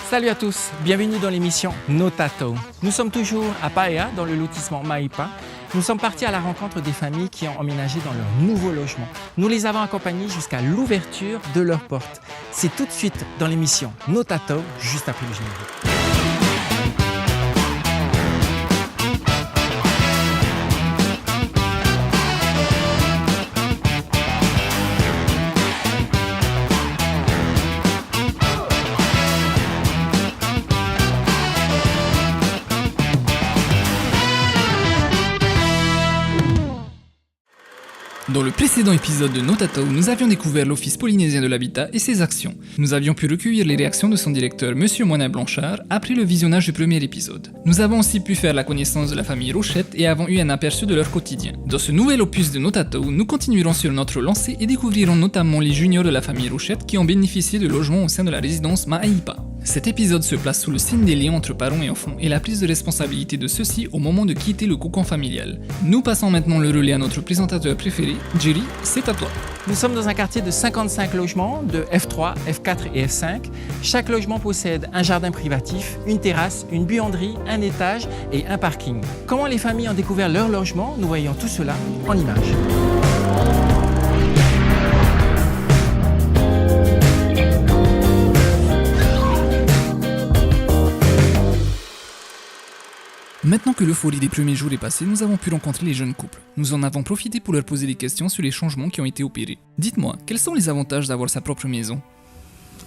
Salut à tous, bienvenue dans l'émission Notato. Nous sommes toujours à Paea, dans le lotissement Maipa. Nous sommes partis à la rencontre des familles qui ont emménagé dans leur nouveau logement. Nous les avons accompagnés jusqu'à l'ouverture de leurs portes. C'est tout de suite dans l'émission Notato, juste après le générique. Dans le précédent épisode de Notato, nous avions découvert l'Office polynésien de l'habitat et ses actions. Nous avions pu recueillir les réactions de son directeur, Monsieur Moinet Blanchard, après le visionnage du premier épisode. Nous avons aussi pu faire la connaissance de la famille Rochette et avons eu un aperçu de leur quotidien. Dans ce nouvel opus de Notato, nous continuerons sur notre lancée et découvrirons notamment les juniors de la famille Rochette qui ont bénéficié de logements au sein de la résidence Maipa. Cet épisode se place sous le signe des liens entre parents et enfants et la prise de responsabilité de ceux-ci au moment de quitter le cocon familial. Nous passons maintenant le relais à notre présentateur préféré, Jerry, c'est à toi. Nous sommes dans un quartier de 55 logements, de F3, F4 et F5. Chaque logement possède un jardin privatif, une terrasse, une buanderie, un étage et un parking. Comment les familles ont découvert leur logement? Nous voyons tout cela en images. Maintenant que l'euphorie des premiers jours est passée, nous avons pu rencontrer les jeunes couples. Nous en avons profité pour leur poser des questions sur les changements qui ont été opérés. Dites-moi, quels sont les avantages d'avoir sa propre maison?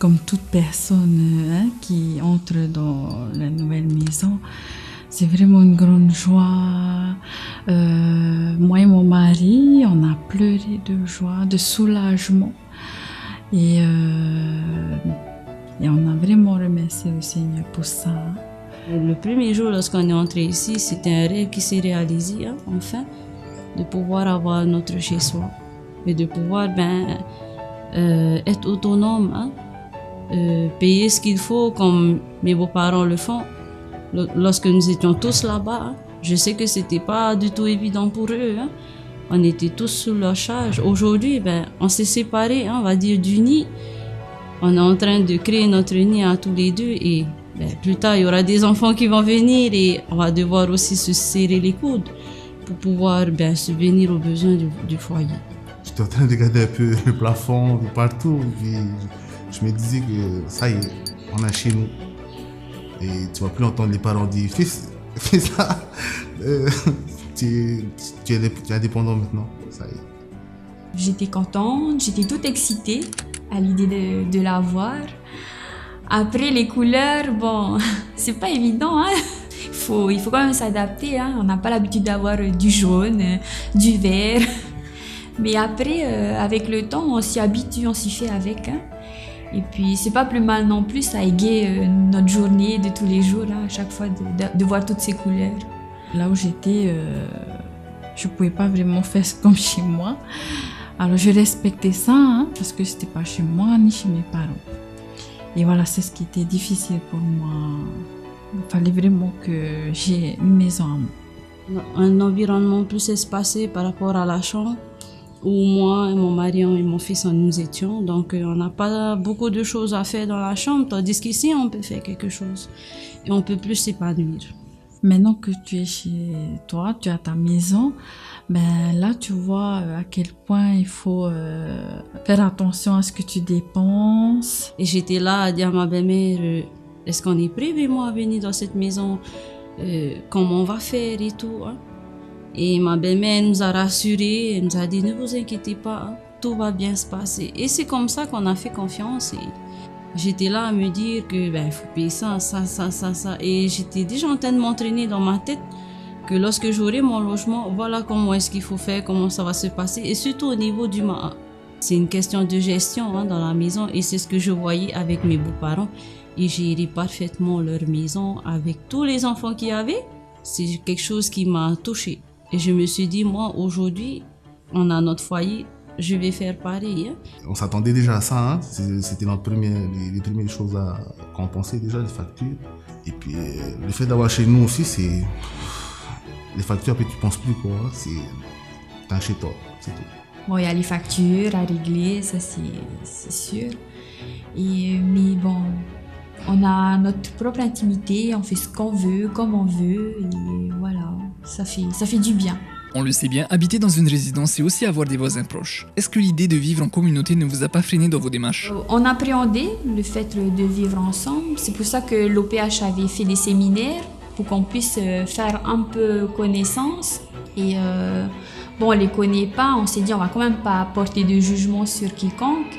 Comme toute personne qui entre dans la nouvelle maison, c'est vraiment une grande joie. Moi et mon mari, on a pleuré de joie, de soulagement. Et on a vraiment remercié le Seigneur pour ça. Le premier jour, lorsqu'on est entré ici, c'était un rêve qui s'est réalisé, enfin, de pouvoir avoir notre chez-soi et de pouvoir être autonome, payer ce qu'il faut comme mes beaux-parents le font. Lorsque nous étions tous là-bas, je sais que c'était pas du tout évident pour eux. On était tous sous leur charge. Aujourd'hui, on s'est séparés, on va dire, du nid. On est en train de créer notre nid à tous les deux et plus tard, il y aura des enfants qui vont venir et on va devoir aussi se serrer les coudes pour pouvoir subvenir aux besoins du foyer. J'étais en train de regarder un peu le plafond de partout et je me disais que ça y est, on est chez nous. Et tu vas plus entendre les parents dire fais ça, tu es indépendant maintenant, ça y est. J'étais contente, j'étais toute excitée à l'idée de l'avoir. Après, les couleurs, c'est pas évident, Il faut quand même s'adapter, On n'a pas l'habitude d'avoir du jaune, du vert. Mais après, avec le temps, on s'y habitue, on s'y fait avec, Et puis, c'est pas plus mal non plus, ça égaye notre journée de tous les jours, à chaque fois de voir toutes ces couleurs. Là où j'étais, je pouvais pas vraiment faire comme chez moi. Alors, je respectais ça, parce que c'était pas chez moi ni chez mes parents. Et voilà, c'est ce qui était difficile pour moi. Il fallait vraiment que j'ai une maison à moi. Un environnement plus espacé par rapport à la chambre où moi, mon mari et mon fils, nous étions. Donc, on n'a pas beaucoup de choses à faire dans la chambre, tandis qu'ici, on peut faire quelque chose. Et on peut plus s'épanouir. Maintenant que tu es chez toi, tu as ta maison, là tu vois à quel point il faut faire attention à ce que tu dépenses. Et j'étais là à dire à ma belle-mère, est-ce qu'on est prêt vraiment à venir dans cette maison, comment on va faire et tout. Et ma belle-mère nous a rassurés, elle nous a dit ne vous inquiétez pas, tout va bien se passer. Et c'est comme ça qu'on a fait confiance. Et j'étais là à me dire que il faut payer ça. Et j'étais déjà en train de m'entraîner dans ma tête que lorsque j'aurai mon logement, voilà comment est-ce qu'il faut faire, comment ça va se passer. Et surtout au niveau du MAA. C'est une question de gestion dans la maison et c'est ce que je voyais avec mes beaux-parents. Ils géraient parfaitement leur maison avec tous les enfants qu'il y avait. C'est quelque chose qui m'a touchée. Et je me suis dit, moi, aujourd'hui, on a notre foyer. Je vais faire pareil. On s'attendait déjà à ça, C'était les premières choses qu'on pensait déjà, les factures. Et puis le fait d'avoir chez nous aussi, c'est les factures, après tu penses plus quoi, c'est un chez toi, c'est tout. Bon, il y a les factures à régler, ça c'est sûr. Mais bon, On a notre propre intimité, on fait ce qu'on veut, comme on veut, et voilà, ça fait du bien. On le sait bien, habiter dans une résidence, c'est aussi avoir des voisins proches. Est-ce que l'idée de vivre en communauté ne vous a pas freiné dans vos démarches? On appréhendait le fait de vivre ensemble, c'est pour ça que l'OPH avait fait des séminaires pour qu'on puisse faire un peu connaissance. Et bon, on les connaît pas, on s'est dit on va quand même pas porter de jugement sur quiconque.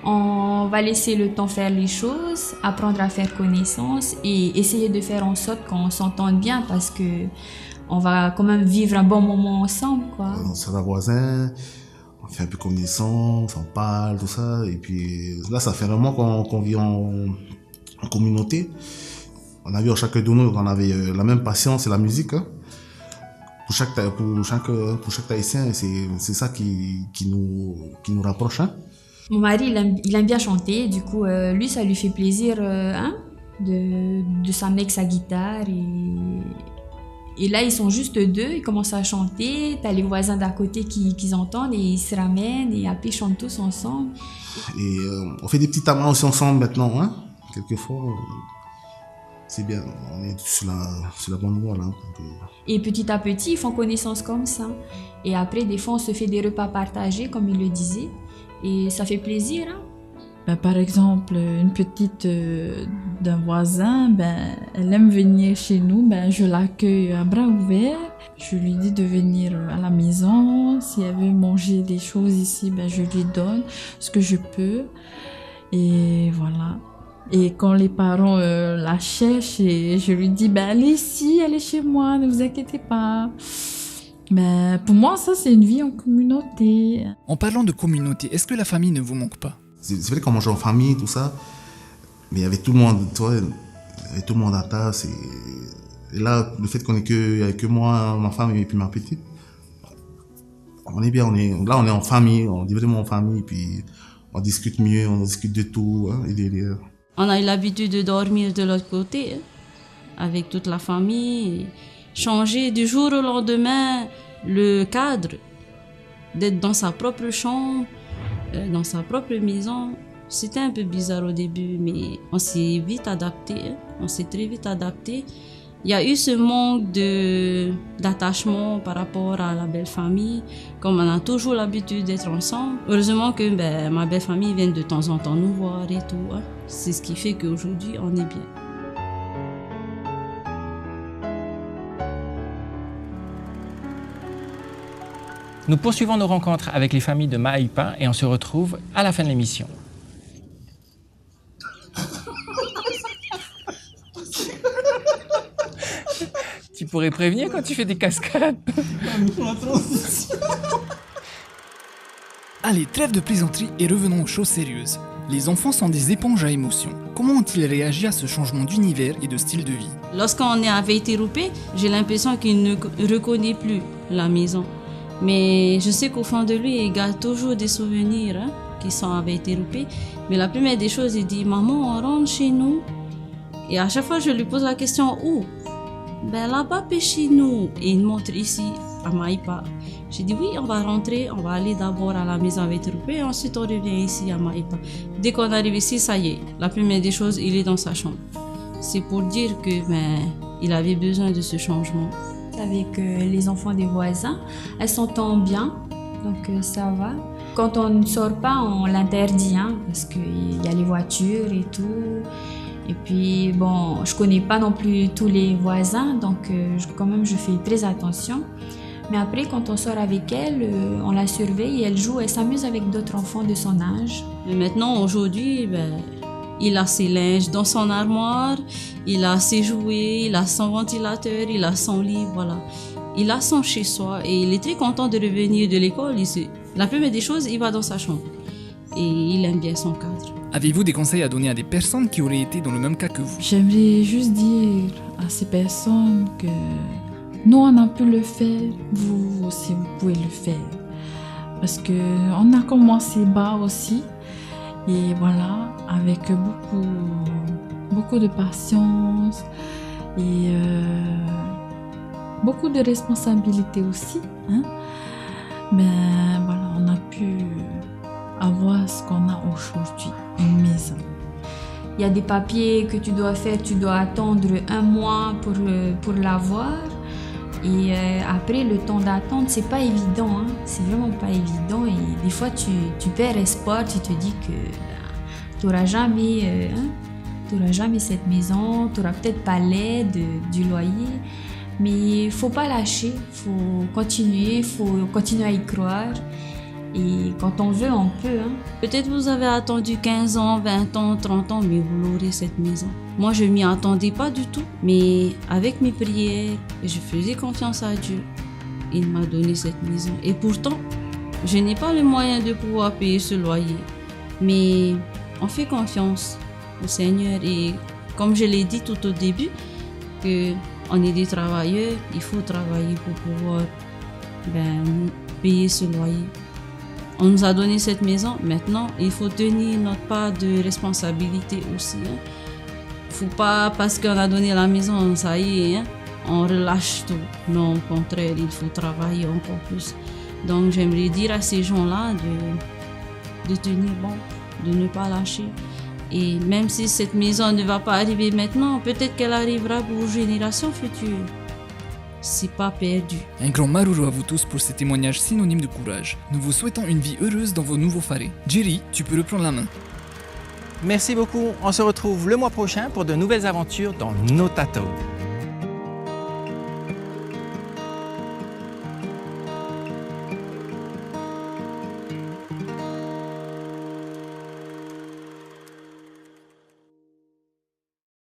On va laisser le temps faire les choses, apprendre à faire connaissance et essayer de faire en sorte qu'on s'entende bien parce que on va quand même vivre un bon moment ensemble, quoi. On sera voisins, on fait un peu connaissance, on parle, tout ça. Et puis là, ça fait vraiment qu'on vit en communauté. On a vu chacun de nous qu'on avait la même passion, c'est la musique. Hein. Pour chaque Tahitien, c'est ça qui nous rapproche. Hein. Mon mari, il aime bien chanter, du coup, lui, ça lui fait plaisir de s'amener avec sa guitare. Et là, ils sont juste deux, ils commencent à chanter, t'as les voisins d'à côté qui entendent et ils se ramènent et après ils chantent tous ensemble. Et on fait des petits tamas aussi ensemble maintenant, hein. Quelquefois, c'est bien, on est sur la bonne voie là. Et petit à petit, ils font connaissance comme ça. Et après, des fois, on se fait des repas partagés, comme il le disait. Et ça fait plaisir, hein. Par exemple, une petite d'un voisin, elle aime venir chez nous, je l'accueille à bras ouverts. Je lui dis de venir à la maison. Si elle veut manger des choses ici, je lui donne ce que je peux. Et voilà. Et quand les parents la cherchent, et je lui dis, elle est ici, elle est chez moi, ne vous inquiétez pas. Pour moi, ça, c'est une vie en communauté. En parlant de communauté, est-ce que la famille ne vous manque pas? C'est vrai qu'on mangeait en famille, tout ça, mais il y avait tout le monde, tu vois, il y avait tout le monde à table. Et là, le fait qu'on ait que moi, ma femme et puis ma petite, on est bien, on est en famille, on est vraiment en famille, puis on discute mieux, on discute de tout. Hein, on a eu l'habitude de dormir de l'autre côté, hein, avec toute la famille, changer du jour au lendemain le cadre, d'être dans sa propre chambre, dans sa propre maison. C'était un peu bizarre au début, mais on s'est vite adapté. On s'est très vite adapté. Il y a eu ce manque d'attachement par rapport à la belle famille, comme on a toujours l'habitude d'être ensemble. Heureusement que ma belle famille vient de temps en temps nous voir et tout. Hein. C'est ce qui fait qu'aujourd'hui, on est bien. Nous poursuivons nos rencontres avec les familles de Maïpa et on se retrouve à la fin de l'émission. Tu pourrais prévenir quand tu fais des cascades. Allez, trêve de plaisanterie et revenons aux choses sérieuses. Les enfants sont des éponges à émotions. Comment ont-ils réagi à ce changement d'univers et de style de vie? Lorsqu'on est à Veyteroupé, j'ai l'impression qu'il ne reconnaît plus la maison. Mais je sais qu'au fond de lui, il garde toujours des souvenirs qui sont à Veyteroupé. Mais la première des choses, il dit « Maman, on rentre chez nous ?» Et à chaque fois, je lui pose la question « Où ?» Là-bas, chez nous. Et il montre ici, à Maïpa. J'ai dit « Oui, on va rentrer, on va aller d'abord à la maison à Veyteroupé et ensuite on revient ici à Maïpa. » Dès qu'on arrive ici, ça y est, la première des choses, il est dans sa chambre. C'est pour dire que il avait besoin de ce changement. Avec les enfants des voisins, elles s'entendent bien, donc ça va. Quand on ne sort pas, on l'interdit, parce qu'il y a les voitures et tout. Et puis bon, je connais pas non plus tous les voisins, donc quand même je fais très attention. Mais après, quand on sort avec elle, on la surveille et elle joue, elle s'amuse avec d'autres enfants de son âge. Mais maintenant, aujourd'hui, il a ses linges dans son armoire, il a ses jouets, il a son ventilateur, il a son lit, voilà. Il a son chez-soi et il est très content de revenir de l'école. La première des choses, il va dans sa chambre et il aime bien son cadre. Avez-vous des conseils à donner à des personnes qui auraient été dans le même cas que vous? J'aimerais juste dire à ces personnes que nous, on a pu le faire, vous aussi, vous pouvez le faire. Parce qu'on a commencé bas aussi. Et voilà, avec beaucoup de patience et beaucoup de responsabilité aussi. Voilà, on a pu avoir ce qu'on a aujourd'hui, une maison. Il y a des papiers que tu dois faire, tu dois attendre 1 mois pour l'avoir. Et après, le temps d'attente, c'est pas évident. C'est vraiment pas évident. Et des fois, tu perds espoir, tu te dis que tu n'auras jamais, cette maison, tu n'auras peut-être pas l'aide du loyer. Mais il faut pas lâcher, il faut continuer à y croire. Et quand on veut, on peut. Peut-être vous avez attendu 15 ans, 20 ans, 30 ans, mais vous l'aurez cette maison. Moi, je m'y attendais pas du tout. Mais avec mes prières, je faisais confiance à Dieu. Il m'a donné cette maison. Et pourtant, je n'ai pas le moyen de pouvoir payer ce loyer. Mais on fait confiance au Seigneur. Et comme je l'ai dit tout au début, qu'on est des travailleurs, il faut travailler pour pouvoir payer ce loyer. On nous a donné cette maison, maintenant il faut tenir notre part de responsabilité aussi. Faut pas, parce qu'on a donné la maison, ça y est, on relâche tout. Non, au contraire, il faut travailler encore plus. Donc j'aimerais dire à ces gens-là de tenir bon, de ne pas lâcher. Et même si cette maison ne va pas arriver maintenant, peut-être qu'elle arrivera pour une génération future. C'est pas perdu. Un grand maruru à vous tous pour ces témoignages synonymes de courage. Nous vous souhaitons une vie heureuse dans vos nouveaux farés. Jerry, tu peux reprendre la main. Merci beaucoup. On se retrouve le mois prochain pour de nouvelles aventures dans Notato.